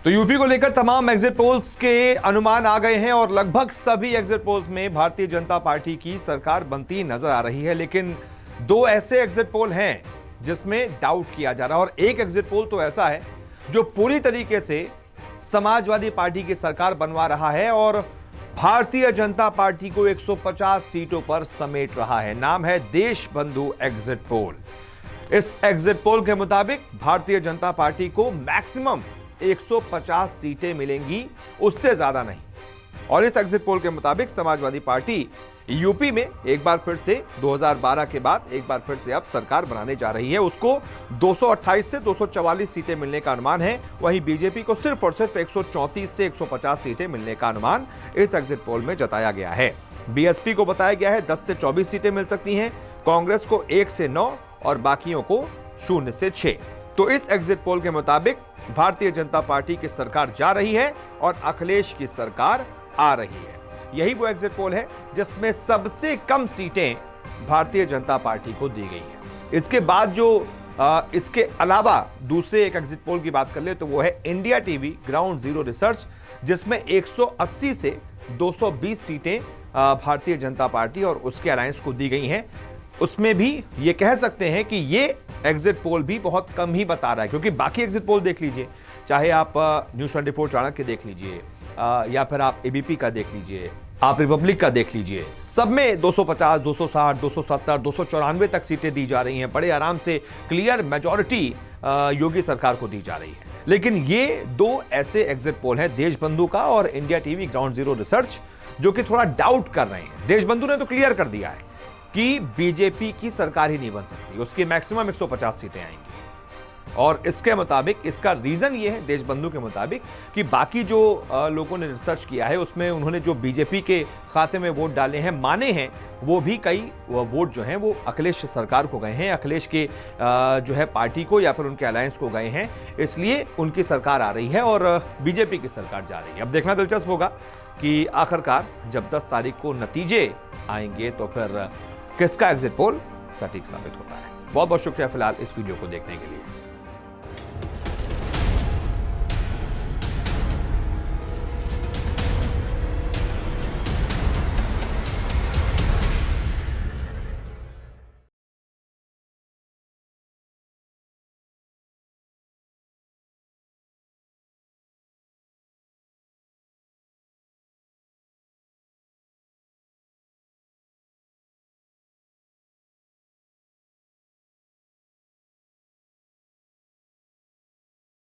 तो यूपी को लेकर तमाम एग्जिट पोल्स के अनुमान आ गए हैं और लगभग सभी एग्जिट पोल्स में भारतीय जनता पार्टी की सरकार बनती नजर आ रही है। लेकिन दो ऐसे एग्जिट पोल हैं जिसमें डाउट किया जा रहा है और एक एग्जिट पोल तो ऐसा है जो पूरी तरीके से समाजवादी पार्टी की सरकार बनवा रहा है और भारतीय जनता पार्टी को 150 सीटों पर समेट रहा है। नाम है देश बंधु एग्जिट पोल। इस एग्जिट पोल के मुताबिक भारतीय जनता पार्टी को मैक्सिमम 150 सीटें मिलेंगी, उससे ज्यादा नहीं। और इस एग्जिट पोल के मुताबिक समाजवादी पार्टी यूपी में एक बार फिर से 2012 के बाद एक बार फिर से अब सरकार बनाने जा रही है। उसको 228 से 244 सीटें मिलने का अनुमान है। वहीं बीजेपी को सिर्फ और सिर्फ 134 से 150 सीटें मिलने का अनुमान इस एग्जिट पोल में जताया गया है। बीएसपी को बताया गया है 10 से 24 सीटें मिल सकती हैं, कांग्रेस को 1 से 9 और बाकियों को 0 से 6। तो इस एग्जिट पोल के मुताबिक भारतीय जनता पार्टी की सरकार जा रही है और अखिलेश की सरकार आ रही है। यही वो एग्जिट पोल है जिसमें सबसे कम सीटें भारतीय जनता पार्टी को दी गई हैं। इसके बाद जो इसके अलावा दूसरे एक एग्जिट पोल की बात कर ले तो वो है India TV ground zero research, जिसमें 180 से 220 सीटें भारतीय जनता पार्टी और उसके अलायंस को दी गई हैं। उसमें भी ये कह सकते हैं कि ये एग्जिट पोल भी बहुत कम ही बता रहा है, क्योंकि बाकी एग्जिट पोल देख लीजिए, चाहे आप न्यूज़ 24 चाणक्य देख लीजिए या फिर आप एबीपी का देख लीजिए, आप रिपब्लिक का देख लीजिए, सब में 250, 260, 270, 294 तक सीटें दी जा रही हैं। बड़े आराम से क्लियर मेजॉरिटी योगी सरकार को दी जा रही है। लेकिन ये दो ऐसे एग्जिट पोल हैं, देश बंधु का और India TV ground zero research, जो कि थोड़ा डाउट कर रहे हैं। देश बंधु ने तो क्लियर कर दिया है कि बीजेपी की सरकार ही नहीं बन सकती, उसकी मैक्सिमम 150 सीटें आएंगी। और इसके मुताबिक, इसका रीजन ये है देश बंधु के मुताबिक कि बाकी जो लोगों ने रिसर्च किया है उसमें उन्होंने जो बीजेपी के खाते में वोट डाले हैं, माने हैं, वो भी कई वोट जो हैं वो अखिलेश सरकार को गए हैं, अखिलेश के जो है पार्टी को या फिर उनके अलायंस को गए हैं। इसलिए उनकी सरकार आ रही है और बीजेपी की सरकार जा रही है। अब देखना दिलचस्प होगा कि आखिरकार जब 10 तारीख को नतीजे आएंगे तो फिर किसका एग्जिट पोल सटीक साबित होता है। बहुत बहुत शुक्रिया फिलहाल इस वीडियो को देखने के लिए।